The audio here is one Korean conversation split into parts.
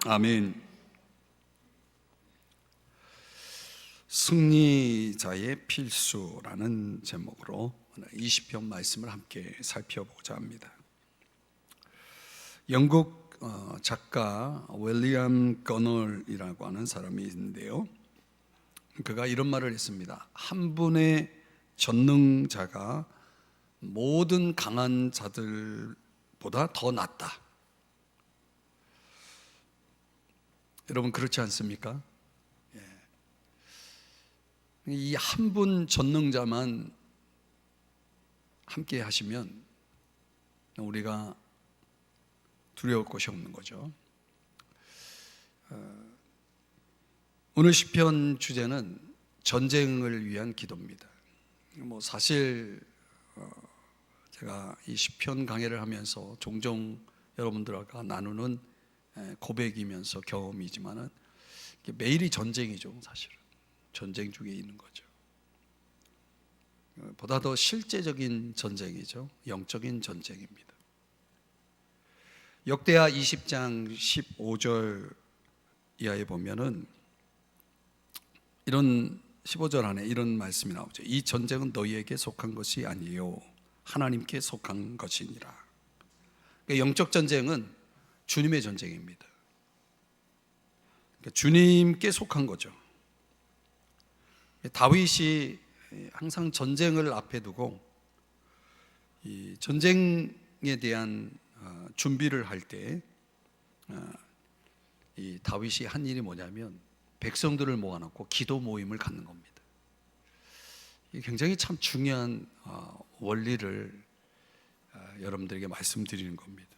아멘. 승리자의 필수라는 제목으로 20편 말씀을 함께 살펴보고자 합니다. 영국 작가 윌리엄 거널이라고 하는 사람이 있는데요, 그가 이런 말을 했습니다. 한 분의 전능자가 모든 강한 자들보다 더 낫다. 여러분, 그렇지 않습니까? 이 한 분 전능자만 함께 하시면 우리가 두려울 것이 없는 거죠. 오늘 시편 주제는 전쟁을 위한 기도입니다. 사실 제가 이 시편 강해를 하면서 종종 여러분들과 나누는 고백이면서 경험이지만은 매일이 전쟁이죠. 사실은 전쟁 중에 있는 거죠. 보다 더 실제적인 전쟁이죠. 영적인 전쟁입니다. 역대하 20장 15절 이하에 보면은 이런 15절 안에 이런 말씀이 나오죠. 이 전쟁은 너희에게 속한 것이 아니요 하나님께 속한 것이니라. 그러니까 영적 전쟁은 주님의 전쟁입니다. 그러니까 주님께 속한 거죠. 다윗이 항상 전쟁을 앞에 두고 이 전쟁에 대한 준비를 할 때 이 다윗이 한 일이 뭐냐면 백성들을 모아놓고 기도 모임을 갖는 겁니다. 이게 굉장히 참 중요한 원리를 여러분들에게 말씀드리는 겁니다.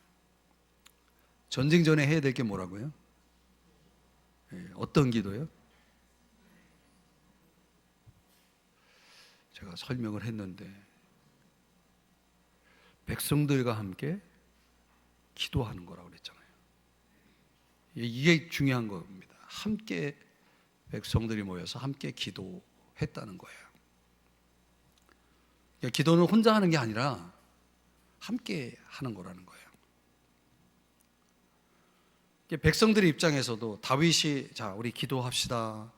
전쟁 전에 해야 될 게 뭐라고요? 어떤 기도요? 제가 설명을 했는데 백성들과 함께 기도하는 거라고 그랬잖아요. 이게 중요한 겁니다. 함께 백성들이 모여서 함께 기도했다는 거예요. 그러니까 기도는 혼자 하는 게 아니라 함께 하는 거라는 거예요. 백성들의 입장에서도 다윗이 자 우리 기도합시다,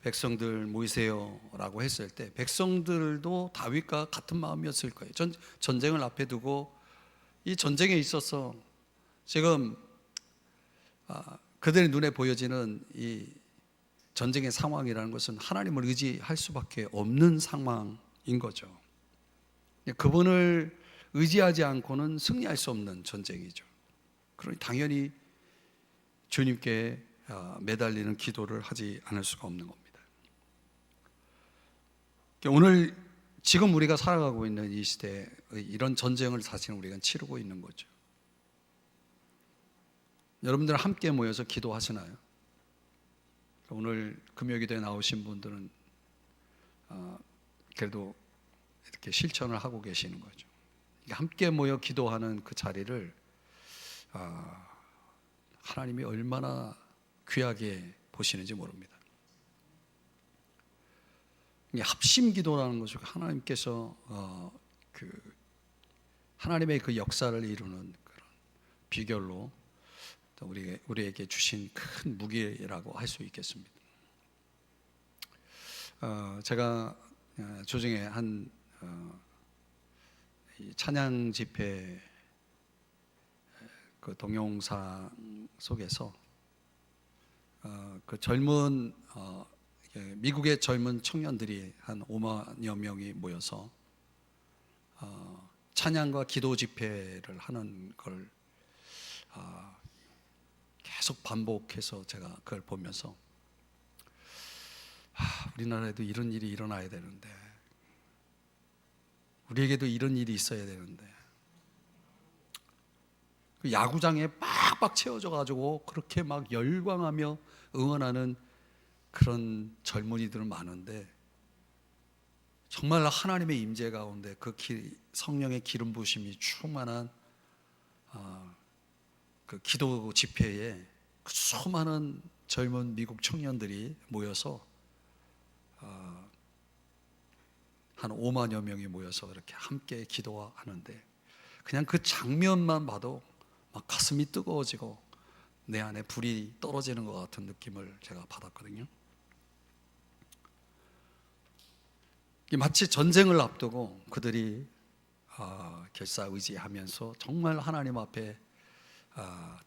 백성들 모이세요 라고 했을 때 백성들도 다윗과 같은 마음이었을 거예요. 전쟁을 앞에 두고 이 전쟁에 있어서 지금 그들의 눈에 보여지는 이 전쟁의 상황이라는 것은 하나님을 의지할 수밖에 없는 상황인 거죠. 그분을 의지하지 않고는 승리할 수 없는 전쟁이죠. 그러니 당연히 주님께 매달리는 기도를 하지 않을 수가 없는 겁니다. 오늘 지금 우리가 살아가고 있는 이 시대에 이런 전쟁을 사실 우리가 치르고 있는 거죠. 여러분들 함께 모여서 기도하시나요? 오늘 금요기도에 나오신 분들은 그래도 이렇게 실천을 하고 계시는 거죠. 함께 모여 기도하는 그 자리를 하나님이 얼마나 귀하게 보시는지 모릅니다. 합심 기도라는 것을 하나님께서 하나님의 그 역사를 이루는 그런 비결로 우리에게 주신 큰 무기라고 할 수 있겠습니다. 제가 조정에 한 찬양 집회 그 동영상 속에서 그 젊은 미국의 젊은 청년들이 한 5만여 명이 모여서 찬양과 기도 집회를 하는 걸 계속 반복해서 제가 그걸 보면서 우리나라에도 이런 일이 일어나야 되는데, 우리에게도 이런 일이 있어야 되는데, 그 야구장에 빡빡 채워져 가지고 그렇게 막 열광하며 응원하는 그런 젊은이들은 많은데 정말 하나님의 임재 가운데 그 성령의 기름 부으심이 충만한 그 기도 집회에 그 수많은 젊은 미국 청년들이 모여서 한 5만여 명이 모여서 그렇게 함께 기도하는데 그냥 그 장면만 봐도 막 가슴이 뜨거워지고 내 안에 불이 떨어지는 것 같은 느낌을 제가 받았거든요. 마치 전쟁을 앞두고 그들이 결사의지하면서 정말 하나님 앞에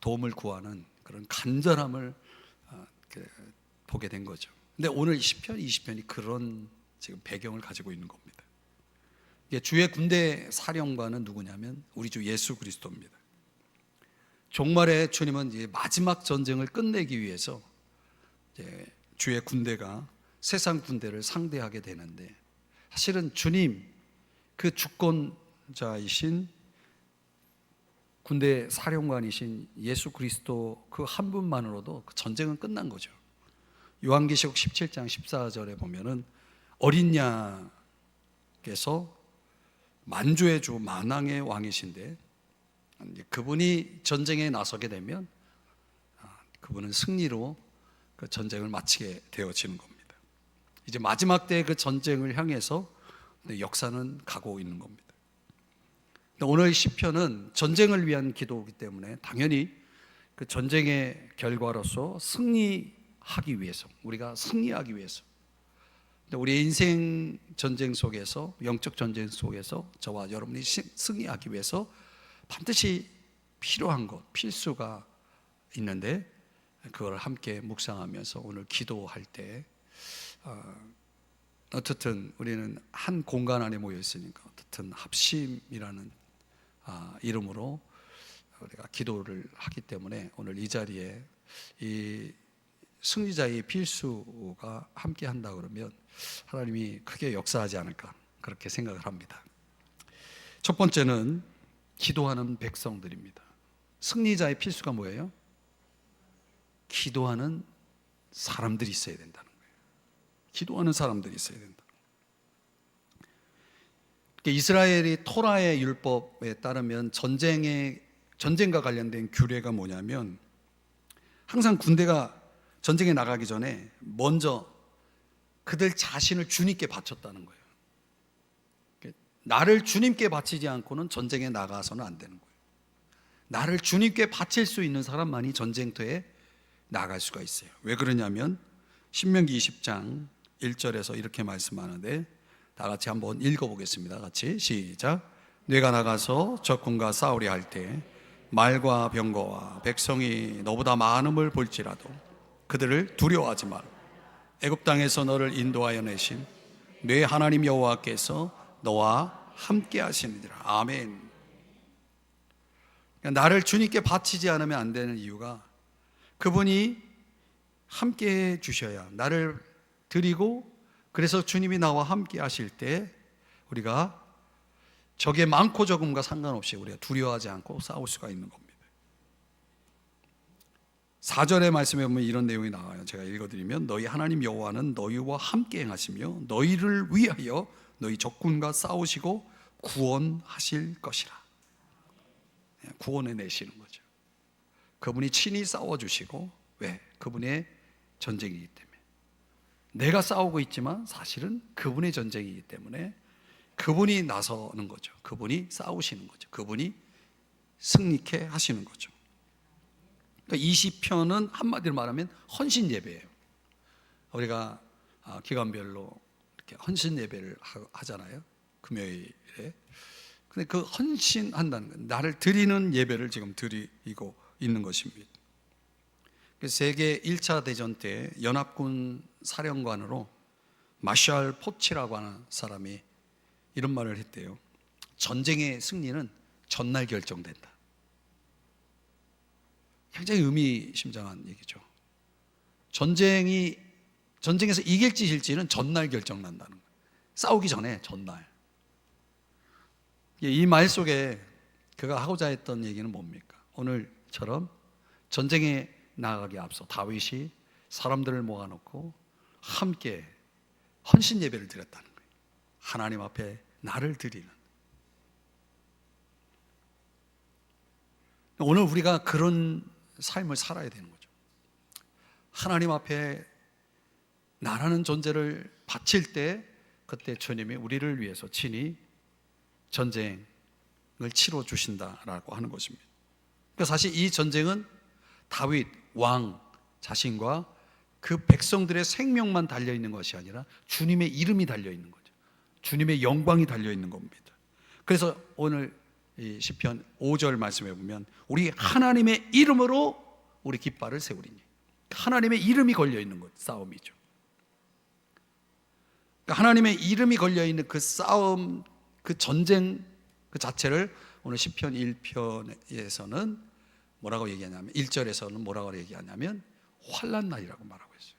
도움을 구하는 그런 간절함을 보게 된 거죠. 근데 오늘 10편, 20편이 그런 지금 배경을 가지고 있는 겁니다. 주의 군대 사령관은 누구냐면 우리 주 예수 그리스도입니다. 종말에 주님은 이제 마지막 전쟁을 끝내기 위해서 이제 주의 군대가 세상 군대를 상대하게 되는데, 사실은 주님 그 주권자이신 군대 사령관이신 예수 그리스도 그 한 분만으로도 그 전쟁은 끝난 거죠. 요한계시록 17장 14절에 보면은 어린 양께서 만주의 주 만왕의 왕이신데, 그분이 전쟁에 나서게 되면 그분은 승리로 그 전쟁을 마치게 되어지는 겁니다. 이제 마지막 때의 그 전쟁을 향해서 역사는 가고 있는 겁니다. 오늘 시편은 전쟁을 위한 기도이기 때문에 당연히 그 전쟁의 결과로서 승리하기 위해서, 우리가 승리하기 위해서, 우리의 인생 전쟁 속에서, 영적 전쟁 속에서 저와 여러분이 승리하기 위해서 반드시 필요한 것, 필수가 있는데, 그걸 함께 묵상하면서 오늘 기도할 때 어떻든 우리는 한 공간 안에 모여 있으니까 어떻든 합심이라는 이름으로 우리가 기도를 하기 때문에 오늘 이 자리에 이 승리자의 필수가 함께 한다 그러면 하나님이 크게 역사하지 않을까, 그렇게 생각을 합니다. 첫 번째는 기도하는 백성들입니다. 승리자의 필수가 뭐예요? 기도하는 사람들이 있어야 된다는 거예요. 기도하는 사람들이 있어야 된다. 이스라엘이 토라의 율법에 따르면 전쟁과 관련된 규례가 뭐냐면, 항상 군대가 전쟁에 나가기 전에 먼저 그들 자신을 주님께 바쳤다는 거예요. 나를 주님께 바치지 않고는 전쟁에 나가서는 안 되는 거예요. 나를 주님께 바칠 수 있는 사람만이 전쟁터에 나갈 수가 있어요. 왜 그러냐면 신명기 20장 1절에서 이렇게 말씀하는데, 다 같이 한번 읽어보겠습니다. 같이 시작. 내가 나가서 적군과 싸우려 할 때 말과 병거와 백성이 너보다 많음을 볼지라도 그들을 두려워하지 마라. 애굽 땅에서 너를 인도하여 내신 네 하나님 여호와께서 너와 함께 하시느니라. 아멘. 나를 주님께 바치지 않으면 안 되는 이유가, 그분이 함께 주셔야 나를 드리고, 그래서 주님이 나와 함께 하실 때 우리가 적의 많고 적음과 상관없이 우리가 두려워하지 않고 싸울 수가 있는 겁니다. 4절의 말씀에 보면 이런 내용이 나와요. 제가 읽어드리면, 너희 하나님 여호와는 너희와 함께 행하시며 너희를 위하여 너희 적군과 싸우시고 구원하실 것이라. 구원해 내시는 거죠. 그분이 친히 싸워주시고, 왜? 그분의 전쟁이기 때문에. 내가 싸우고 있지만 사실은 그분의 전쟁이기 때문에 그분이 나서는 거죠. 그분이 싸우시는 거죠. 그분이 승리케 하시는 거죠. 그러니까 20편은 한마디로 말하면 헌신 예배예요. 우리가 기간별로 이렇게 헌신 예배를 하잖아요. 금요일에. 근데 그 헌신한다는 건 나를 드리는 예배를 지금 드리고 있는 것입니다. 세계 1차 대전 때 연합군 사령관으로 마샬 포치라고 하는 사람이 이런 말을 했대요. 전쟁의 승리는 전날 결정된다. 굉장히 의미심장한 얘기죠. 전쟁에서 이길지 질지는 전날 결정난다는 거예요. 싸우기 전에 전날. 이 말 속에 그가 하고자 했던 얘기는 뭡니까? 오늘처럼 전쟁에 나가기 앞서 다윗이 사람들을 모아놓고 함께 헌신 예배를 드렸다는 거예요. 하나님 앞에 나를 드리는. 오늘 우리가 그런 삶을 살아야 되는 거죠. 하나님 앞에 나라는 존재를 바칠 때, 그때 주님이 우리를 위해서 친히 전쟁을 치러 주신다라고 하는 것입니다. 그러니까 사실 이 전쟁은 다윗 왕 자신과 그 백성들의 생명만 달려 있는 것이 아니라 주님의 이름이 달려 있는 거죠. 주님의 영광이 달려 있는 겁니다. 그래서 오늘 이 시편 5절 말씀해 보면 우리 하나님의 이름으로 우리 깃발을 세우리니, 하나님의 이름이 걸려 있는 것, 싸움이죠. 하나님의 이름이 걸려 있는 그 싸움, 그 전쟁 그 자체를 오늘 시편 1편에서는 뭐라고 얘기하냐면, 1절에서는 뭐라고 얘기하냐면 환난 날이라고 말하고 있어요.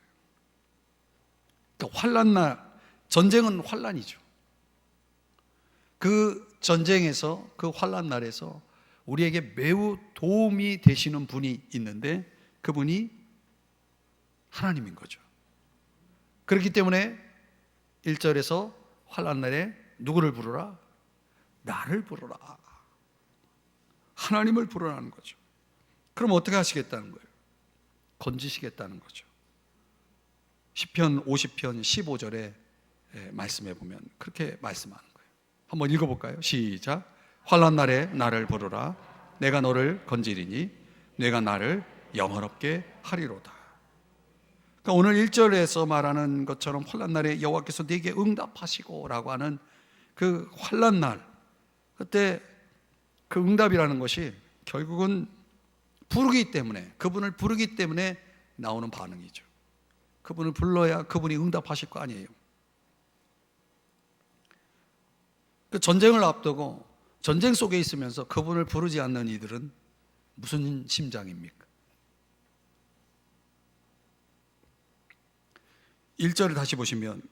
그러니까 환난 날, 전쟁은 환난이죠. 그 전쟁에서, 그 환난 날에서 우리에게 매우 도움이 되시는 분이 있는데 그분이 하나님인 거죠. 그렇기 때문에 1절에서 환난 날에 누구를 부르라? 나를 부르라. 하나님을 부르라는 거죠. 그럼 어떻게 하시겠다는 거예요? 건지시겠다는 거죠. 시편 50편 15절에 말씀해 보면 그렇게 말씀하는 거예요. 한번 읽어볼까요? 시작. 환난 날에 나를 부르라. 내가 너를 건지리니 내가 나를 영화롭게 하리로다. 그러니까 오늘 1절에서 말하는 것처럼 환난 날에 여호와께서 네게 응답하시고 라고 하는 그 환난 날, 그때 그 응답이라는 것이 결국은 부르기 때문에, 그분을 부르기 때문에 나오는 반응이죠. 그분을 불러야 그분이 응답하실 거 아니에요. 그 전쟁을 앞두고 전쟁 속에 있으면서 그분을 부르지 않는 이들은 무슨 심장입니까? 1절을 다시 보시면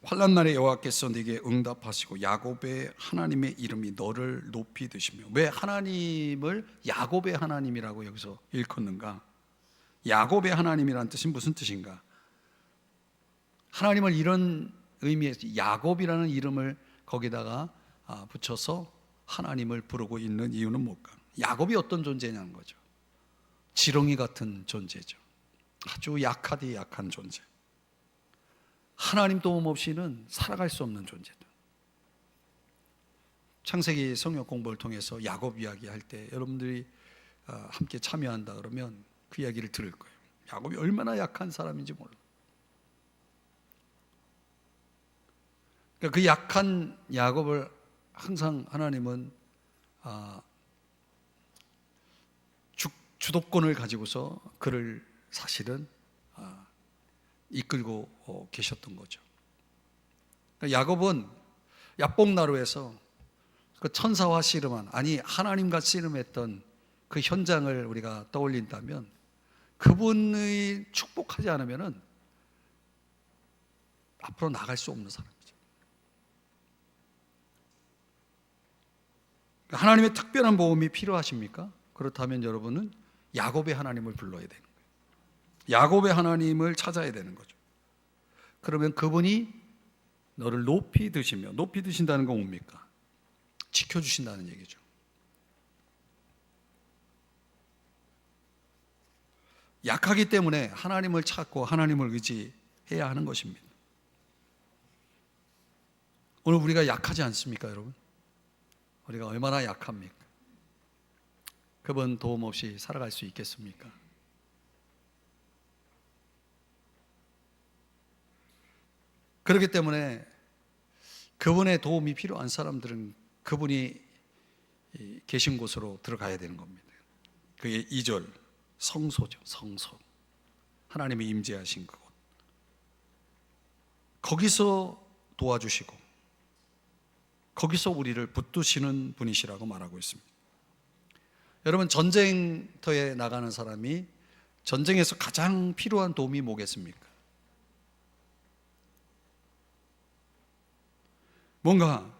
환난 날에 여호와께서 네게 응답하시고 야곱의 하나님의 이름이 너를 높이 드시며. 왜 하나님을 야곱의 하나님이라고 여기서 일컫는가? 야곱의 하나님이라는 뜻이 무슨 뜻인가? 하나님을 이런 의미에서 야곱이라는 이름을 거기다가 붙여서 하나님을 부르고 있는 이유는 뭘까? 야곱이 어떤 존재냐는 거죠. 지렁이 같은 존재죠. 아주 약하디 약한 존재. 하나님 도움 없이는 살아갈 수 없는 존재다. 창세기 성역 공부를 통해서 야곱 이야기할 때 여러분들이 함께 참여한다 그러면 그 이야기를 들을 거예요. 야곱이 얼마나 약한 사람인지 몰라. 그러니까 그 약한 야곱을 항상 하나님은 주도권을 가지고서 그를 사실은 이끌고 계셨던 거죠. 그러니까 야곱은 야복나루에서 그 천사와 씨름한, 아니 하나님과 씨름했던 그 현장을 우리가 떠올린다면 그분의 축복하지 않으면은 앞으로 나갈 수 없는 사람이죠. 하나님의 특별한 보험이 필요하십니까? 그렇다면 여러분은 야곱의 하나님을 불러야 되는 거예요. 야곱의 하나님을 찾아야 되는 거죠. 그러면 그분이 너를 높이 드시며, 높이 드신다는 건 뭡니까? 지켜주신다는 얘기죠. 약하기 때문에 하나님을 찾고 하나님을 의지해야 하는 것입니다. 오늘 우리가 약하지 않습니까, 여러분? 우리가 얼마나 약합니까? 그분 도움 없이 살아갈 수 있겠습니까? 그렇기 때문에 그분의 도움이 필요한 사람들은 그분이 계신 곳으로 들어가야 되는 겁니다. 그게 2절 성소죠. 성소. 하나님이 임재하신 그곳. 거기서 도와주시고 거기서 우리를 붙드시는 분이시라고 말하고 있습니다. 여러분, 전쟁터에 나가는 사람이 전쟁에서 가장 필요한 도움이 뭐겠습니까? 뭔가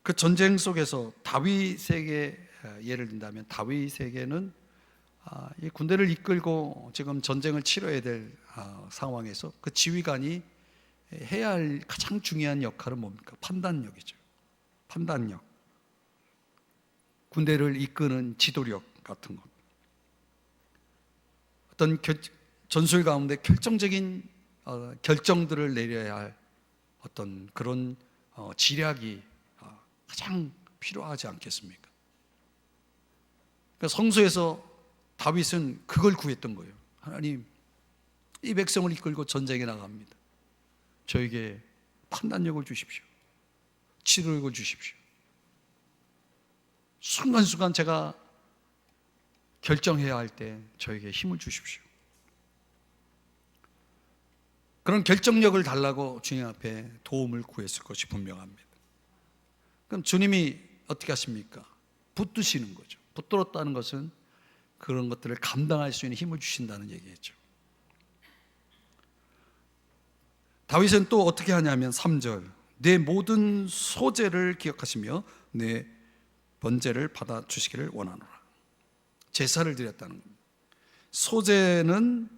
그 전쟁 속에서 다윗에게 예를 든다면 다윗에게는 이 군대를 이끌고 지금 전쟁을 치러야 될 상황에서 그 지휘관이 해야 할 가장 중요한 역할은 뭡니까? 판단력이죠. 판단력. 군대를 이끄는 지도력 같은 것. 어떤 전술 가운데 결정적인 결정들을 내려야 할 어떤 그런 지략이 가장 필요하지 않겠습니까? 그러니까 성소에서 다윗은 그걸 구했던 거예요. 하나님, 이 백성을 이끌고 전쟁에 나갑니다. 저에게 판단력을 주십시오. 치료력을 주십시오. 순간순간 제가 결정해야 할 때 저에게 힘을 주십시오. 그런 결정력을 달라고 주님 앞에 도움을 구했을 것이 분명합니다. 그럼 주님이 어떻게 하십니까? 붙드시는 거죠. 붙들었다는 것은 그런 것들을 감당할 수 있는 힘을 주신다는 얘기겠죠. 다윗은 또 어떻게 하냐면 3절, 내 모든 소재를 기억하시며 내 번제를 받아주시기를 원하노라. 제사를 드렸다는 겁니다. 소재는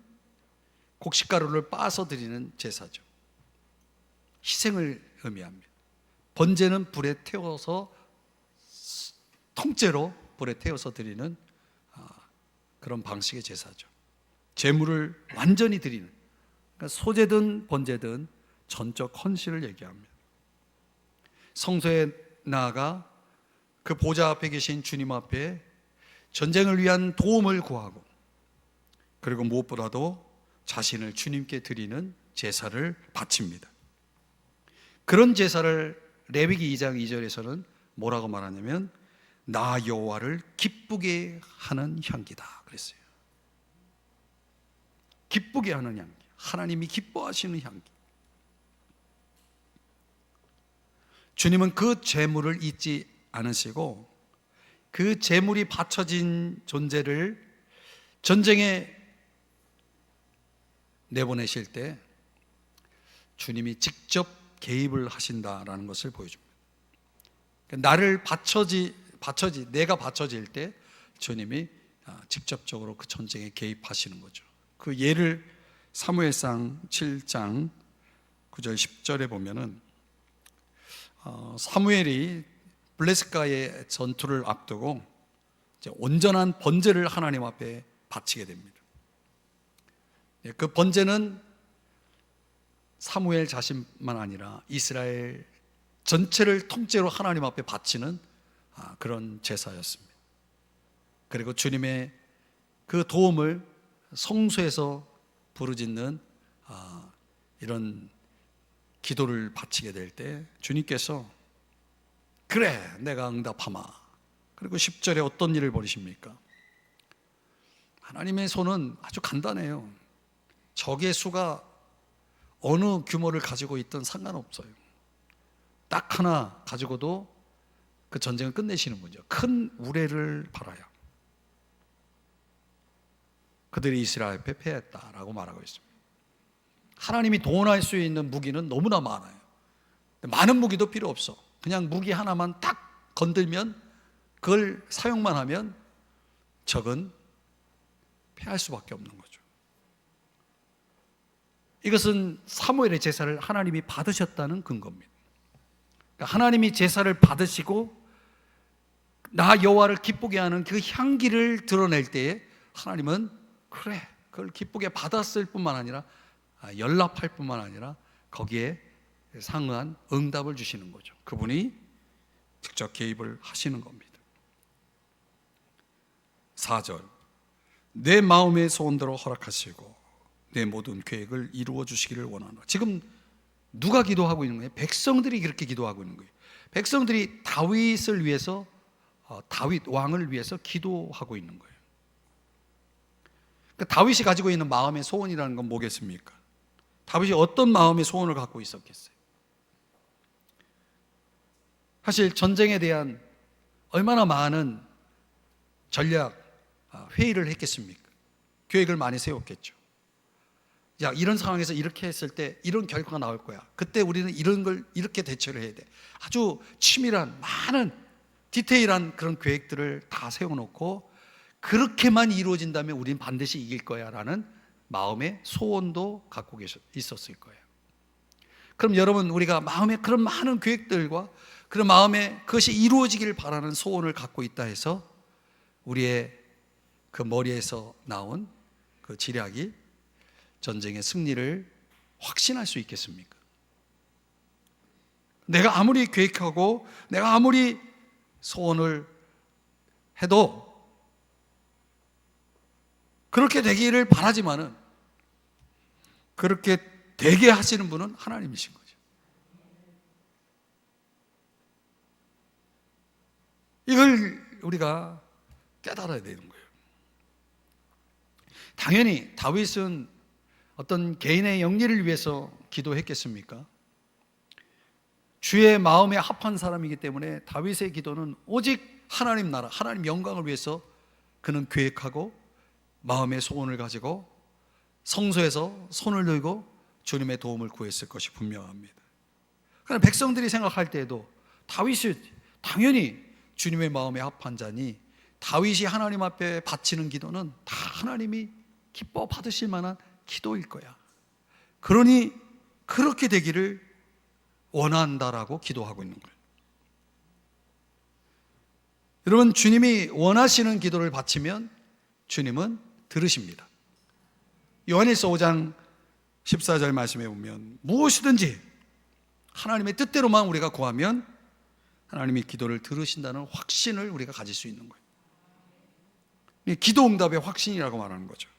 곡식가루를 빻아서 드리는 제사죠. 희생을 의미합니다. 번제는 불에 태워서, 통째로 불에 태워서 드리는 그런 방식의 제사죠. 제물을 완전히 드리는, 그러니까 소재든 번제든 전적 헌신을 얘기합니다. 성소에 나아가 그 보좌 앞에 계신 주님 앞에 전쟁을 위한 도움을 구하고, 그리고 무엇보다도 자신을 주님께 드리는 제사를 바칩니다. 그런 제사를 레위기 2장 2절에서는 뭐라고 말하냐면 나 여호와를 기쁘게 하는 향기다 그랬어요. 기쁘게 하는 향기, 하나님이 기뻐하시는 향기. 주님은 그 제물을 잊지 않으시고 그 제물이 바쳐진 존재를 전쟁에 내보내실 때 주님이 직접 개입을 하신다라는 것을 보여줍니다. 나를 내가 바쳐질 때 주님이 직접적으로 그 전쟁에 개입하시는 거죠. 그 예를 사무엘상 7장 9절 10절에 보면은 사무엘이 블레셋과의 전투를 앞두고 이제 온전한 번제를 하나님 앞에 바치게 됩니다. 그 번제는 사무엘 자신만 아니라 이스라엘 전체를 통째로 하나님 앞에 바치는 그런 제사였습니다. 그리고 주님의 그 도움을 성소에서 부르짖는 이런 기도를 바치게 될 때 주님께서 그래 내가 응답하마. 그리고 10절에 어떤 일을 벌이십니까? 하나님의 손은 아주 간단해요. 적의 수가 어느 규모를 가지고 있든 상관없어요. 딱 하나 가지고도 그 전쟁을 끝내시는 분이죠. 큰 우레를 팔아요. 그들이 이스라엘 앞에 패했다라고 말하고 있습니다. 하나님이 동원할 수 있는 무기는 너무나 많아요. 많은 무기도 필요 없어. 그냥 무기 하나만 딱 건들면, 그걸 사용만 하면 적은 패할 수밖에 없는 거죠. 이것은 사무엘의 제사를 하나님이 받으셨다는 근거입니다. 그러니까 하나님이 제사를 받으시고 나 여호와를 기쁘게 하는 그 향기를 드러낼 때에 하나님은 그래 그걸 기쁘게 받았을 뿐만 아니라 연락할 뿐만 아니라 거기에 상응한 응답을 주시는 거죠. 그분이 직접 개입을 하시는 겁니다. 4절, 내 마음의 소원대로 허락하시고 내 모든 계획을 이루어 주시기를 원하노라. 지금 누가 기도하고 있는 거예요? 백성들이 그렇게 기도하고 있는 거예요. 백성들이 다윗을 위해서, 다윗 왕을 위해서 기도하고 있는 거예요. 그러니까 다윗이 가지고 있는 마음의 소원이라는 건 뭐겠습니까? 다윗이 어떤 마음의 소원을 갖고 있었겠어요? 사실 전쟁에 대한 얼마나 많은 전략 회의를 했겠습니까? 계획을 많이 세웠겠죠. 야, 이런 상황에서 이렇게 했을 때 이런 결과가 나올 거야. 그때 우리는 이런 걸 이렇게 대처를 해야 돼. 아주 치밀한 많은 디테일한 그런 계획들을 다 세워놓고 그렇게만 이루어진다면 우리는 반드시 이길 거야 라는 마음의 소원도 갖고 있었을 거예요. 그럼 여러분, 우리가 마음에 그런 많은 계획들과 그런 마음에 그것이 이루어지기를 바라는 소원을 갖고 있다 해서 우리의 그 머리에서 나온 그 지략이 전쟁의 승리를 확신할 수 있겠습니까? 내가 아무리 계획하고 내가 아무리 소원을 해도 그렇게 되기를 바라지만은 그렇게 되게 하시는 분은 하나님이신 거죠. 이걸 우리가 깨달아야 되는 거예요. 당연히 다윗은 어떤 개인의 영리를 위해서 기도했겠습니까? 주의 마음에 합한 사람이기 때문에 다윗의 기도는 오직 하나님 나라, 하나님 영광을 위해서 그는 계획하고 마음의 소원을 가지고 성소에서 손을 들고 주님의 도움을 구했을 것이 분명합니다. 그러나 백성들이 생각할 때에도 다윗이 당연히 주님의 마음에 합한 자니 다윗이 하나님 앞에 바치는 기도는 다 하나님이 기뻐 받으실 만한 기도일 거야. 그러니 그렇게 되기를 원한다라고 기도하고 있는 거예요. 여러분, 주님이 원하시는 기도를 바치면 주님은 들으십니다. 요한일서 5장 14절 말씀에 보면 무엇이든지 하나님의 뜻대로만 우리가 구하면 하나님이 기도를 들으신다는 확신을 우리가 가질 수 있는 거예요. 기도 응답의 확신이라고 말하는 거죠.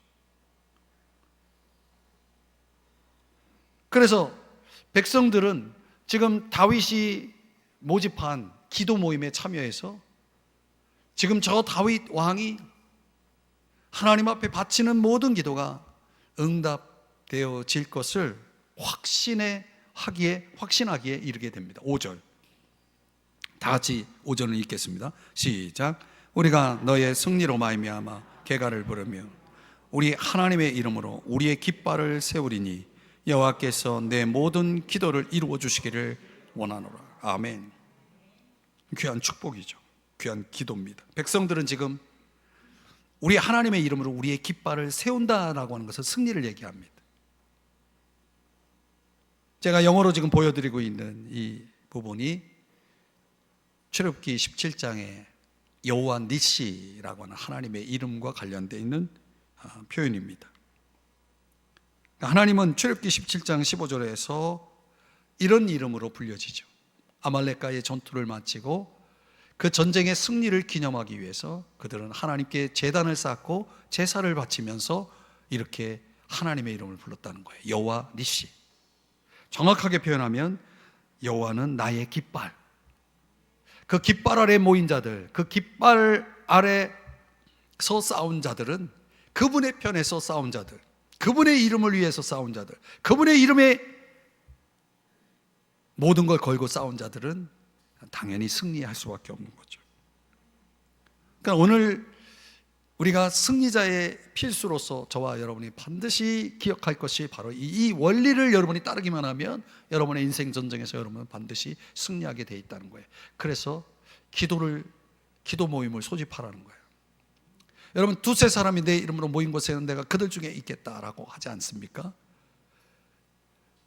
그래서 백성들은 지금 다윗이 모집한 기도 모임에 참여해서 지금 저 다윗 왕이 하나님 앞에 바치는 모든 기도가 응답되어질 것을 확신하기에 이르게 됩니다. 5절 다 같이 5절을 읽겠습니다. 시작. 우리가 너의 승리로 말미암아 개가를 부르며 우리 하나님의 이름으로 우리의 깃발을 세우리니 여호와께서 내 모든 기도를 이루어 주시기를 원하노라. 아멘. 귀한 축복이죠. 귀한 기도입니다. 백성들은 지금 우리 하나님의 이름으로 우리의 깃발을 세운다라고 하는 것은 승리를 얘기합니다. 제가 영어로 지금 보여드리고 있는 이 부분이 출애굽기 17장에 여호와 니시라고 하는 하나님의 이름과 관련되어 있는 표현입니다. 하나님은 출애굽기 17장 15절에서 이런 이름으로 불려지죠. 아말렉과의 전투를 마치고 그 전쟁의 승리를 기념하기 위해서 그들은 하나님께 제단을 쌓고 제사를 바치면서 이렇게 하나님의 이름을 불렀다는 거예요. 여호와 니시. 정확하게 표현하면 여호와는 나의 깃발. 그 깃발 아래 모인 자들, 그 깃발 아래서 싸운 자들은 그분의 편에서 싸운 자들, 그분의 이름을 위해서 싸운 자들, 그분의 이름에 모든 걸 걸고 싸운 자들은 당연히 승리할 수밖에 없는 거죠. 그러니까 오늘 우리가 승리자의 필수로서 저와 여러분이 반드시 기억할 것이 바로 이 원리를 여러분이 따르기만 하면 여러분의 인생 전쟁에서 여러분은 반드시 승리하게 돼 있다는 거예요. 그래서 기도 모임을 소집하라는 거예요. 여러분, 두세 사람이 내 이름으로 모인 곳에는 내가 그들 중에 있겠다라고 하지 않습니까?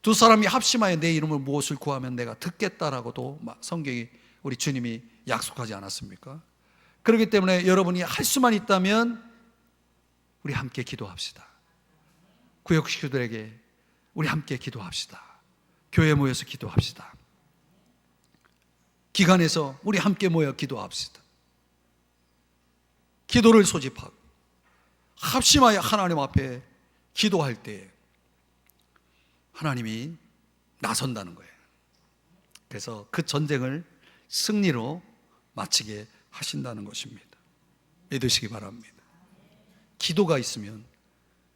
두 사람이 합심하여 내 이름을 무엇을 구하면 내가 듣겠다라고도 성경이 우리 주님이 약속하지 않았습니까? 그렇기 때문에 여러분이 할 수만 있다면 우리 함께 기도합시다. 구역 식구들에게 우리 함께 기도합시다. 교회 모여서 기도합시다. 기관에서 우리 함께 모여 기도합시다. 기도를 소집하고 합심하여 하나님 앞에 기도할 때 하나님이 나선다는 거예요. 그래서 그 전쟁을 승리로 마치게 하신다는 것입니다. 믿으시기 바랍니다. 기도가 있으면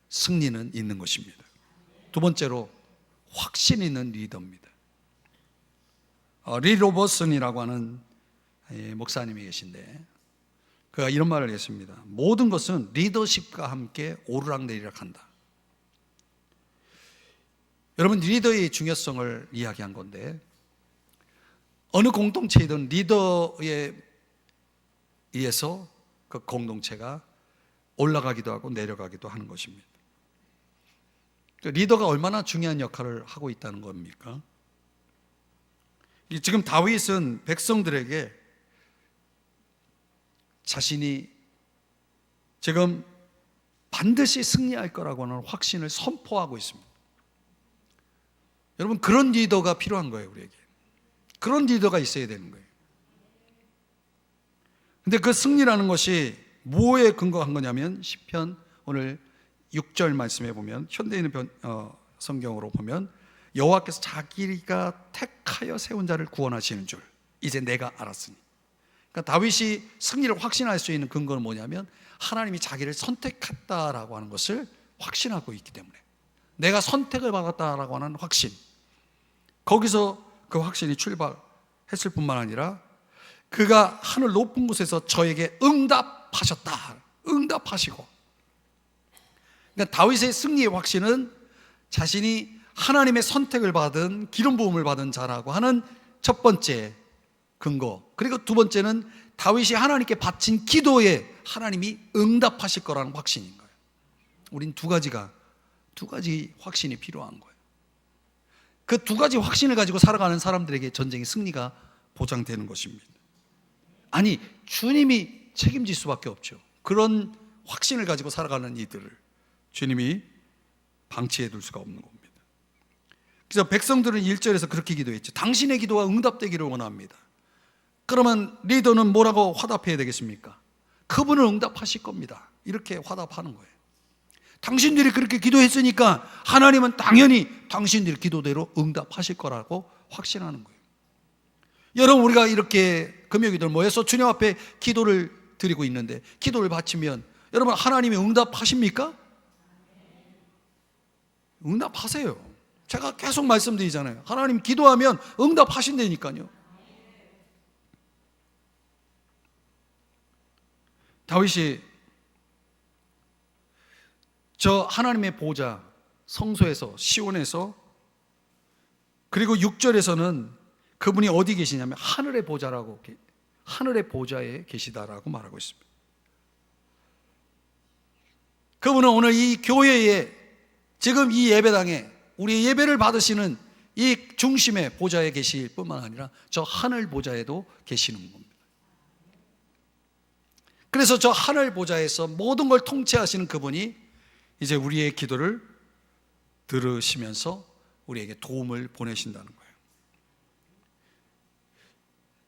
승리는 있는 것입니다. 두 번째로 확신 있는 리더입니다. 리 로버슨이라고 하는 목사님이 계신데 그가 이런 말을 했습니다. 모든 것은 리더십과 함께 오르락내리락 한다. 여러분, 리더의 중요성을 이야기한 건데 어느 공동체이든 리더에 의해서 그 공동체가 올라가기도 하고 내려가기도 하는 것입니다. 리더가 얼마나 중요한 역할을 하고 있다는 겁니까? 지금 다윗은 백성들에게 자신이 지금 반드시 승리할 거라고 하는 확신을 선포하고 있습니다. 여러분, 그런 리더가 필요한 거예요. 우리에게 그런 리더가 있어야 되는 거예요. 근데 그 승리라는 것이 뭐에 근거한 거냐면 시편 오늘 6절 말씀해 보면 현대인의 성경으로 보면 여호와께서 자기가 택하여 세운 자를 구원하시는 줄 이제 내가 알았으니. 그러니까 다윗이 승리를 확신할 수 있는 근거는 뭐냐면 하나님이 자기를 선택했다라고 하는 것을 확신하고 있기 때문에, 내가 선택을 받았다라고 하는 확신, 거기서 그 확신이 출발했을 뿐만 아니라 그가 하늘 높은 곳에서 저에게 응답하셨다, 응답하시고. 그러니까 다윗의 승리의 확신은 자신이 하나님의 선택을 받은, 기름 부음을 받은 자라고 하는 첫 번째 근거, 그리고 두 번째는 다윗이 하나님께 바친 기도에 하나님이 응답하실 거라는 확신인 거예요. 우린 두 가지 확신이 필요한 거예요. 그 두 가지 확신을 가지고 살아가는 사람들에게 전쟁의 승리가 보장되는 것입니다. 아니, 주님이 책임질 수밖에 없죠. 그런 확신을 가지고 살아가는 이들을 주님이 방치해 둘 수가 없는 겁니다. 그래서 백성들은 1절에서 그렇게 기도했죠. 당신의 기도가 응답되기를 원합니다. 그러면 리더는 뭐라고 화답해야 되겠습니까? 그분은 응답하실 겁니다. 이렇게 화답하는 거예요. 당신들이 그렇게 기도했으니까 하나님은 당연히 당신들 기도대로 응답하실 거라고 확신하는 거예요. 여러분, 우리가 이렇게 금요기도 모여서 주님 앞에 기도를 드리고 있는데, 기도를 바치면 여러분 하나님이 응답하십니까? 응답하세요. 제가 계속 말씀드리잖아요. 하나님 기도하면 응답하신다니까요. 다윗이 저 하나님의 보좌, 성소에서, 시온에서, 그리고 6절에서는 그분이 어디 계시냐면 하늘의 보좌라고, 하늘의 보좌에 계시다라고 말하고 있습니다. 그분은 오늘 이 교회에, 지금 이 예배당에 우리 예배를 받으시는 이 중심의 보좌에 계실 뿐만 아니라 저 하늘 보좌에도 계시는 겁니다. 그래서 저 하늘 보좌에서 모든 걸 통치하시는 그분이 이제 우리의 기도를 들으시면서 우리에게 도움을 보내신다는 거예요.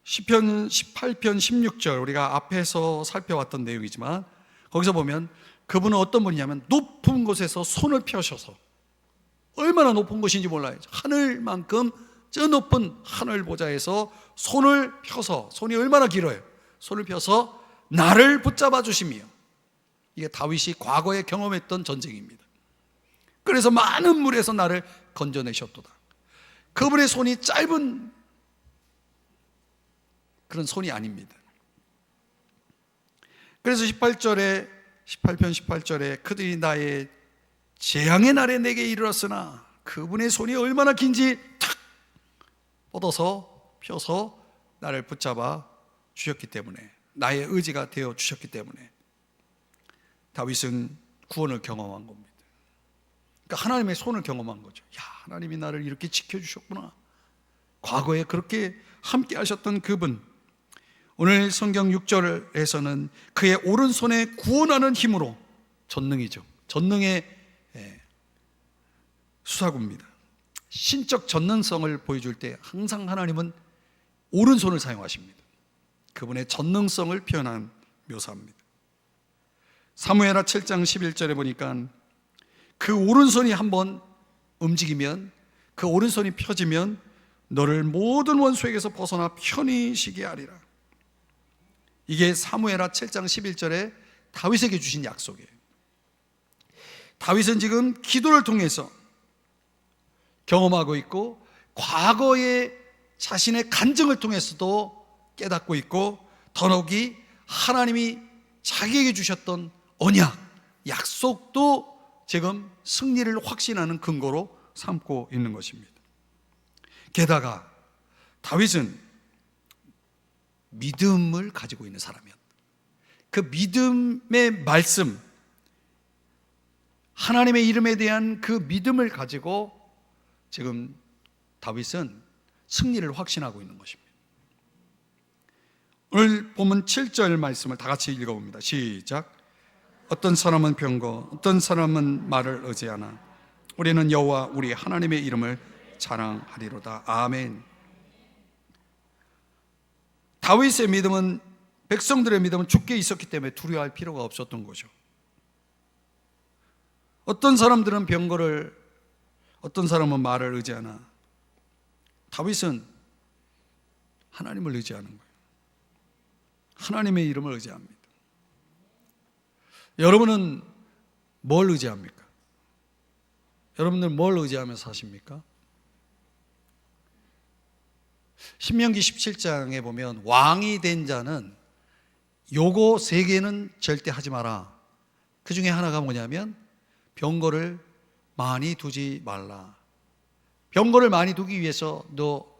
시편 18편 16절, 우리가 앞에서 살펴왔던 내용이지만 거기서 보면 그분은 어떤 분이냐면 높은 곳에서 손을 펴셔서, 얼마나 높은 곳인지 몰라요. 하늘만큼 저 높은 하늘 보좌에서 손을 펴서, 손이 얼마나 길어요. 손을 펴서 나를 붙잡아 주시며, 이게 다윗이 과거에 경험했던 전쟁입니다. 그래서 많은 물에서 나를 건져내셨도다. 그분의 손이 짧은 그런 손이 아닙니다. 그래서 18편 18절에 그들이 나의 재앙의 날에 내게 이르렀으나 그분의 손이 얼마나 긴지 탁 뻗어서 펴서 나를 붙잡아 주셨기 때문에, 나의 의지가 되어 주셨기 때문에 다윗은 구원을 경험한 겁니다. 그러니까 하나님의 손을 경험한 거죠. 야, 하나님이 나를 이렇게 지켜주셨구나. 과거에 그렇게 함께 하셨던 그분, 오늘 성경 6절에서는 그의 오른손에 구원하는 힘으로, 전능이죠. 전능의 수사구입니다. 신적 전능성을 보여줄 때 항상 하나님은 오른손을 사용하십니다. 그분의 전능성을 표현한 묘사입니다. 사무엘하 7장 11절에 보니까 그 오른손이 한번 움직이면, 그 오른손이 펴지면 너를 모든 원수에게서 벗어나 편히 쉬게 하리라. 이게 사무엘하 7장 11절에 다윗에게 주신 약속이에요. 다윗은 지금 기도를 통해서 경험하고 있고, 과거의 자신의 간증을 통해서도 깨닫고 있고, 더욱이 하나님이 자기에게 주셨던 언약, 약속도 지금 승리를 확신하는 근거로 삼고 있는 것입니다. 게다가 다윗은 믿음을 가지고 있는 사람이었다. 그 믿음의 말씀, 하나님의 이름에 대한 그 믿음을 가지고 지금 다윗은 승리를 확신하고 있는 것입니다. 오늘 본문 7절 말씀을 다 같이 읽어봅니다. 시작. 어떤 사람은 병거, 어떤 사람은 말을 의지하나 우리는 여호와 우리 하나님의 이름을 자랑하리로다. 아멘. 다윗의 믿음은, 백성들의 믿음은 주께 있었기 때문에 두려워할 필요가 없었던 거죠. 어떤 사람들은 병거를, 어떤 사람은 말을 의지하나 다윗은 하나님을 의지하는 거예요. 하나님의 이름을 의지합니다. 여러분은 뭘 의지합니까? 여러분들 뭘 의지하며 사십니까? 신명기 17장에 보면 왕이 된 자는 요거 세 개는 절대 하지 마라. 그 중에 하나가 뭐냐면 병거를 많이 두지 말라. 병거를 많이 두기 위해서 너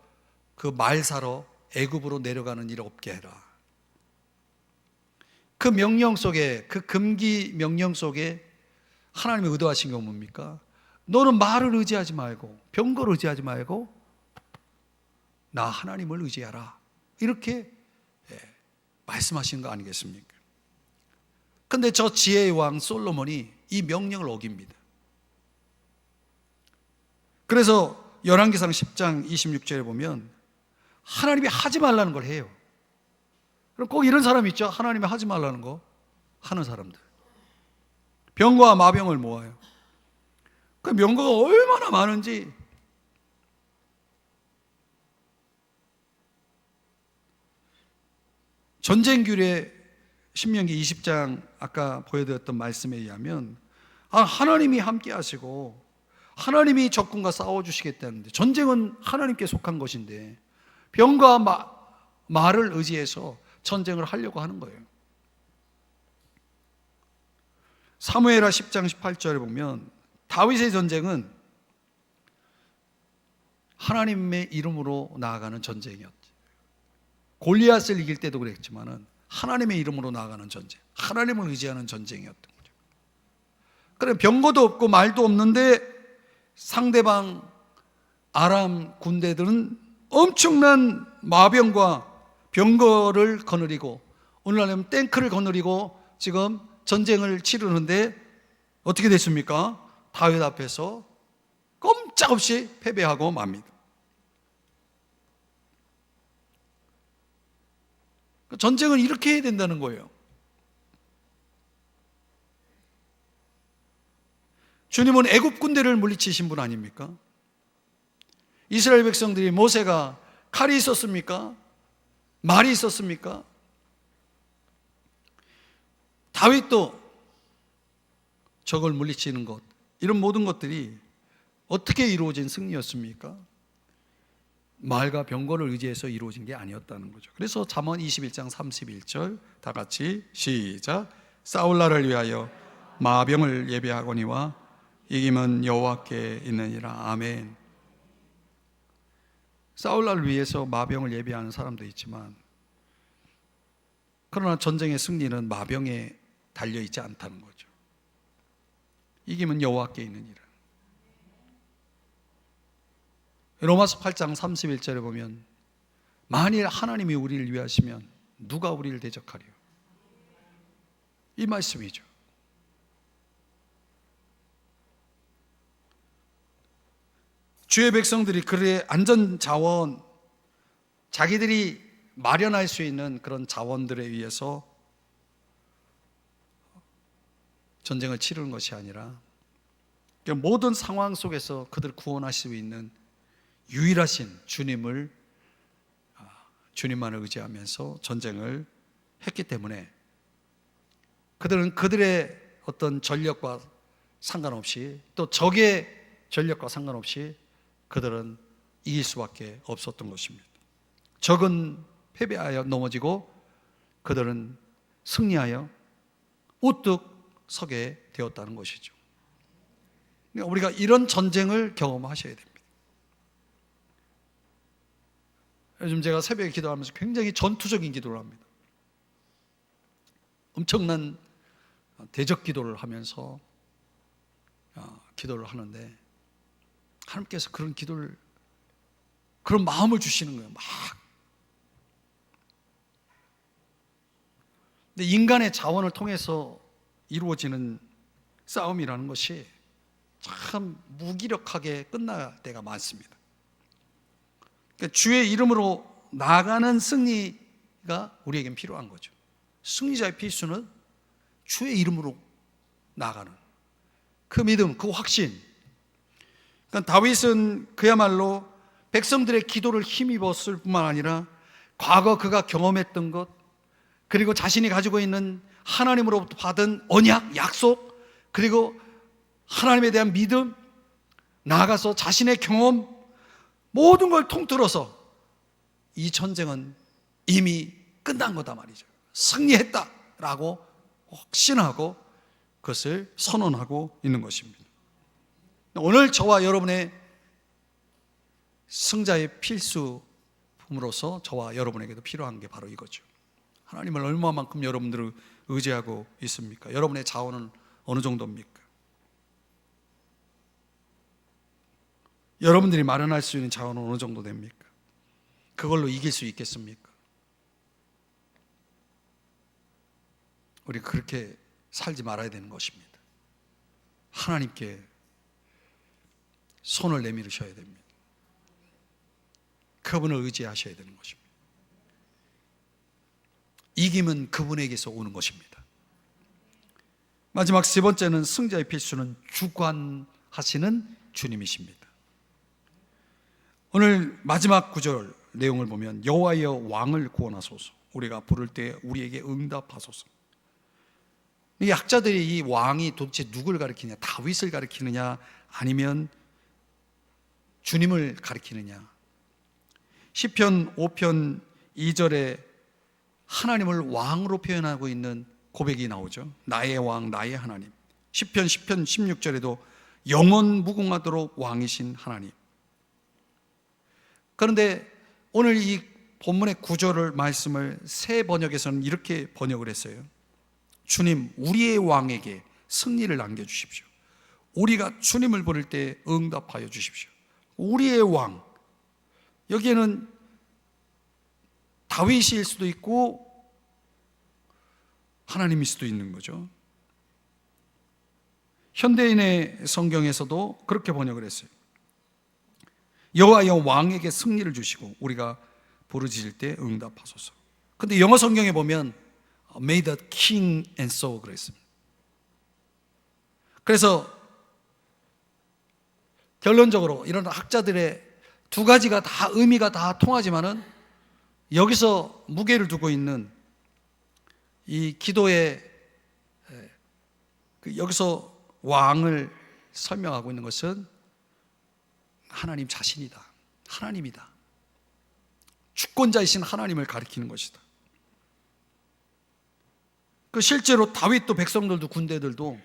그 말 사러 애굽으로 내려가는 일 없게 해라. 그 명령 속에, 그 금기 명령 속에 하나님이 의도하신 게 뭡니까? 너는 말을 의지하지 말고, 병거를 의지하지 말고 나 하나님을 의지하라. 이렇게 말씀하신 거 아니겠습니까? 근데 저 지혜의 왕 솔로몬이 이 명령을 어깁니다. 그래서 열왕기상 10장 26절에 보면 하나님이 하지 말라는 걸 해요. 그럼 꼭 이런 사람 있죠? 하나님이 하지 말라는 거 하는 사람들. 병거와 마병을 모아요. 그 명거가 얼마나 많은지. 전쟁규례 신명기 20장 아까 보여드렸던 말씀에 의하면 하나님이 함께 하시고 하나님이 적군과 싸워주시겠다는데, 전쟁은 하나님께 속한 것인데 병과 말을 의지해서 전쟁을 하려고 하는 거예요. 사무엘하 10장 18절에 보면 다윗의 전쟁은 하나님의 이름으로 나아가는 전쟁이었지. 골리앗을 이길 때도 그랬지만은 하나님의 이름으로 나아가는 전쟁, 하나님을 의지하는 전쟁이었던 거죠. 그래, 병거도 없고 말도 없는데 상대방 아람 군대들은 엄청난 마병과 병거를 거느리고, 오늘날은 탱크를 거느리고 지금 전쟁을 치르는데 어떻게 됐습니까? 다윗 앞에서 꼼짝없이 패배하고 맙니다. 전쟁은 이렇게 해야 된다는 거예요. 주님은 애굽 군대를 물리치신 분 아닙니까? 이스라엘 백성들이 모세가 칼이 있었습니까? 말이 있었습니까? 다윗도 적을 물리치는 것, 이런 모든 것들이 어떻게 이루어진 승리였습니까? 말과 병거를 의지해서 이루어진 게 아니었다는 거죠. 그래서 잠언 21장 31절 다 같이 시작. 싸울날을 위하여 마병을 예비하거니와 이김은 여호와께 있느니라. 아멘. 싸울날을 위해서 마병을 예비하는 사람도 있지만, 그러나 전쟁의 승리는 마병에 달려있지 않다는 거죠. 이김은 여호와께 있느니라. 로마서 8장 31절에 보면 만일 하나님이 우리를 위하시면 누가 우리를 대적하리요? 이 말씀이죠. 주의 백성들이 그의 안전 자원, 자기들이 마련할 수 있는 그런 자원들에 의해서 전쟁을 치르는 것이 아니라 모든 상황 속에서 그들을 구원하실 수 있는 유일하신 주님만을 의지하면서 전쟁을 했기 때문에 그들은 그들의 어떤 전력과 상관없이, 또 적의 전력과 상관없이 그들은 이길 수밖에 없었던 것입니다. 적은 패배하여 넘어지고 그들은 승리하여 우뚝 서게 되었다는 것이죠. 그러니까 우리가 이런 전쟁을 경험하셔야 됩니다. 요즘 제가 새벽에 기도하면서 굉장히 전투적인 기도를 합니다. 엄청난 대적 기도를 하면서 기도를 하는데, 하나님께서 그런 기도를, 그런 마음을 주시는 거예요. 막. 근데 인간의 자원을 통해서 이루어지는 싸움이라는 것이 참 무기력하게 끝날 때가 많습니다. 그러니까 주의 이름으로 나아가는 승리가 우리에겐 필요한 거죠. 승리자의 필수는 주의 이름으로 나아가는, 그 믿음, 그 확신. 그러니까 다윗은 그야말로 백성들의 기도를 힘입었을 뿐만 아니라 과거 그가 경험했던 것, 그리고 자신이 가지고 있는 하나님으로부터 받은 언약, 약속, 그리고 하나님에 대한 믿음, 나아가서 자신의 경험, 모든 걸 통틀어서 이 전쟁은 이미 끝난 거다 말이죠. 승리했다라고 확신하고 그것을 선언하고 있는 것입니다. 오늘 저와 여러분의 승자의 필수품으로서 저와 여러분에게도 필요한 게 바로 이거죠. 하나님을 얼마만큼 여러분들을 의지하고 있습니까? 여러분의 자원은 어느 정도입니까? 여러분들이 마련할 수 있는 자원은 어느 정도 됩니까? 그걸로 이길 수 있겠습니까? 우리 그렇게 살지 말아야 되는 것입니다. 하나님께 손을 내밀으셔야 됩니다. 그분을 의지하셔야 되는 것입니다. 이김은 그분에게서 오는 것입니다. 마지막 세 번째는 승자의 필수는 주관하시는 주님이십니다. 오늘 마지막 구절 내용을 보면 여호와여 왕을 구원하소서, 우리가 부를 때 우리에게 응답하소서. 이 학자들이 이 왕이 도대체 누굴 가리키냐, 다윗을 가리키느냐 아니면 주님을 가리키느냐. 시편 5편 2절에 하나님을 왕으로 표현하고 있는 고백이 나오죠. 나의 왕, 나의 하나님. 시편 16절에도 영원 무궁하도록 왕이신 하나님. 그런데 오늘 이 본문의 구절을 말씀을 새 번역에서는 이렇게 번역을 했어요. 주님, 우리의 왕에게 승리를 남겨주십시오. 우리가 주님을 부를 때 응답하여 주십시오. 우리의 왕, 여기에는 다윗일 수도 있고 하나님일 수도 있는 거죠. 현대인의 성경에서도 그렇게 번역을 했어요. 여호와여 왕에게 승리를 주시고 우리가 부르짖을 때 응답하소서. 근데 영어 성경에 보면 May the king and so 그랬습니다. 그래서 결론적으로 이런 학자들의 두 가지가 다 의미가 다 통하지만은 여기서 무게를 두고 있는 이 기도의 여기서 왕을 설명하고 있는 것은 하나님 자신이다. 하나님이다. 주권자이신 하나님을 가리키는 것이다. 그 실제로 다윗도 백성들도 군대들도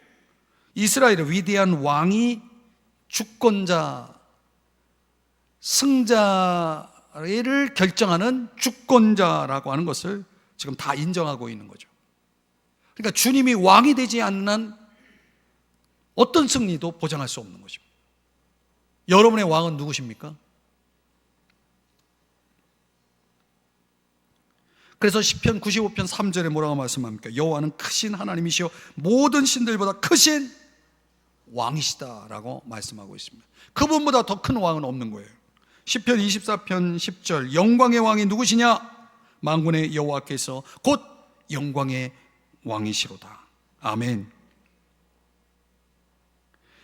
이스라엘의 위대한 왕이 주권자, 승자를 결정하는 주권자라고 하는 것을 지금 다 인정하고 있는 거죠. 그러니까 주님이 왕이 되지 않는 한 어떤 승리도 보장할 수 없는 것입니다. 여러분의 왕은 누구십니까? 그래서 시편 95편 3절에 뭐라고 말씀합니까? 여호와는 크신 하나님이시여 모든 신들보다 크신 왕이시다라고 말씀하고 있습니다. 그분보다 더 큰 왕은 없는 거예요. 시편 24편 10절 영광의 왕이 누구시냐? 만군의 여호와께서 곧 영광의 왕이시로다. 아멘.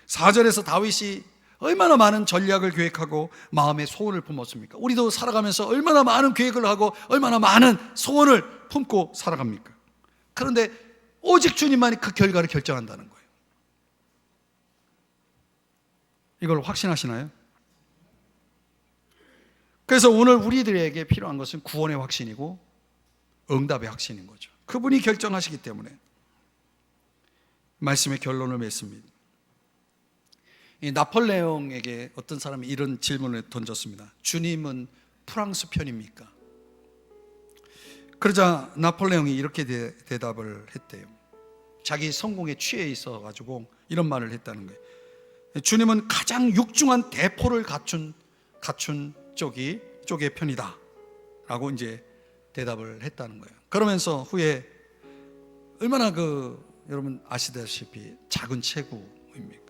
4절에서 다윗이 얼마나 많은 전략을 계획하고 마음의 소원을 품었습니까? 우리도 살아가면서 얼마나 많은 계획을 하고 얼마나 많은 소원을 품고 살아갑니까? 그런데 오직 주님만이 그 결과를 결정한다는 거예요. 이걸 확신하시나요? 그래서 오늘 우리들에게 필요한 것은 구원의 확신이고 응답의 확신인 거죠. 그분이 결정하시기 때문에 말씀의 결론을 맺습니다. 이 나폴레옹에게 어떤 사람이 이런 질문을 던졌습니다. 주님은 프랑스 편입니까? 그러자 나폴레옹이 이렇게 대답을 했대요. 자기 성공에 취해 있어가지고 이런 말을 했다는 거예요. 주님은 가장 육중한 대포를 갖춘 쪽의 편이다 라고 이제 대답을 했다는 거예요. 그러면서 후에 얼마나 여러분 아시다시피 작은 체구입니까?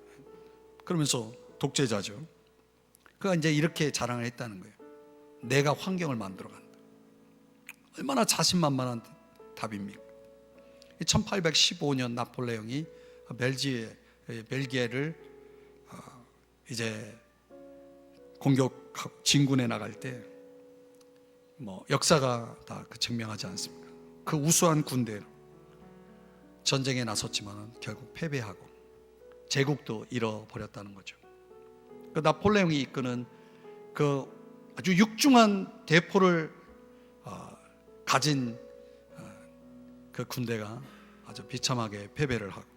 그러면서 독재자죠. 그가 이제 이렇게 자랑을 했다는 거예요. 내가 환경을 만들어 간다. 얼마나 자신만만한 답입니까? 1815년 나폴레옹이 벨지에 벨기에를 이제 공격 진군에 나갈 때 뭐 역사가 다 증명하지 않습니까? 그 우수한 군대로 전쟁에 나섰지만 결국 패배하고 제국도 잃어버렸다는 거죠. 그 나폴레옹이 이끄는 그 아주 육중한 대포를 가진 그 군대가 아주 비참하게 패배를 하고,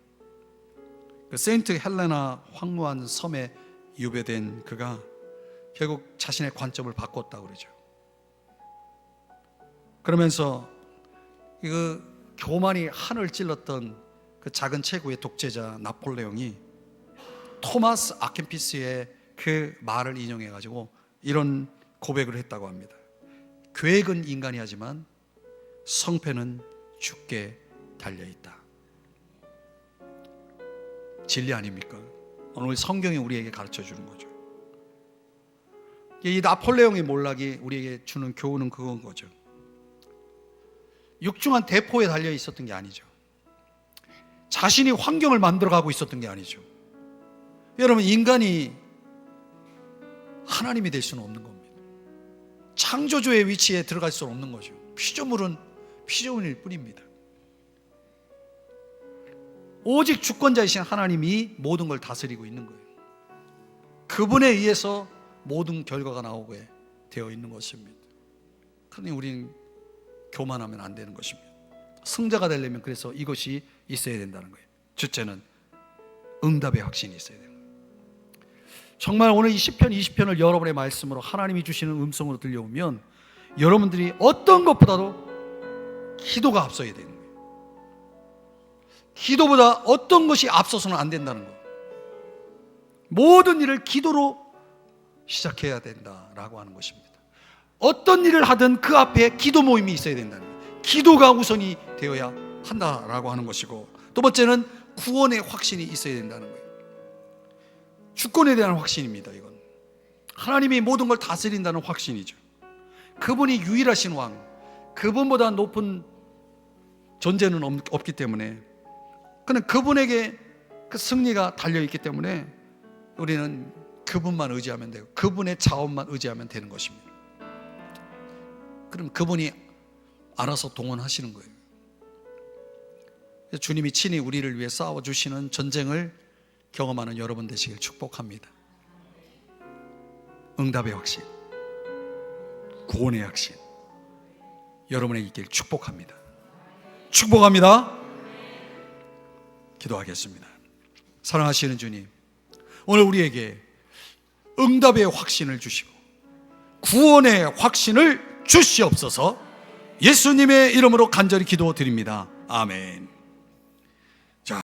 그 세인트 헬레나 황무한 섬에 유배된 그가 결국 자신의 관점을 바꿨다고 그러죠. 그러면서 그 교만이 하늘 찔렀던 그 작은 체구의 독재자 나폴레옹이 토마스 아켄피스의 그 말을 인용해 가지고 이런 고백을 했다고 합니다. 계획은 인간이 하지만 성패는 주께 달려있다. 진리 아닙니까? 오늘 성경이 우리에게 가르쳐 주는 거죠. 이 나폴레옹의 몰락이 우리에게 주는 교훈은 그건 거죠. 육중한 대포에 달려 있었던 게 아니죠. 자신이 환경을 만들어가고 있었던 게 아니죠. 여러분, 인간이 하나님이 될 수는 없는 겁니다. 창조주의 위치에 들어갈 수는 없는 거죠. 피조물은 피조물일 뿐입니다. 오직 주권자이신 하나님이 모든 걸 다스리고 있는 거예요. 그분에 의해서 모든 결과가 나오게 되어 있는 것입니다. 그러니 우리는 교만하면 안 되는 것입니다. 승자가 되려면 그래서 이것이 있어야 된다는 거예요. 첫째는 응답의 확신이 있어야 되는 거예요. 정말 오늘 이 시편 20편을 여러분의 말씀으로 하나님이 주시는 음성으로 들려오면 여러분들이 어떤 것보다도 기도가 앞서야 되는 거예요. 기도보다 어떤 것이 앞서서는 안 된다는 거예요. 모든 일을 기도로 시작해야 된다라고 하는 것입니다. 어떤 일을 하든 그 앞에 기도 모임이 있어야 된다는 거예요. 기도가 우선이 되어야 한다라고 하는 것이고, 두 번째는 구원의 확신이 있어야 된다는 거예요. 주권에 대한 확신입니다. 이건 하나님이 모든 걸 다스린다는 확신이죠. 그분이 유일하신 왕, 그분보다 높은 존재는 없기 때문에, 그는 그분에게 그 승리가 달려있기 때문에 우리는 그분만 의지하면 되고 그분의 자원만 의지하면 되는 것입니다. 그럼 그분이 알아서 동원하시는 거예요. 주님이 친히 우리를 위해 싸워주시는 전쟁을 경험하는 여러분 되시길 축복합니다. 응답의 확신, 구원의 확신, 여러분에게 있길 축복합니다. 축복합니다. 기도하겠습니다. 사랑하시는 주님, 오늘 우리에게 응답의 확신을 주시고 구원의 확신을 주시옵소서. 예수님의 이름으로 간절히 기도드립니다. 아멘.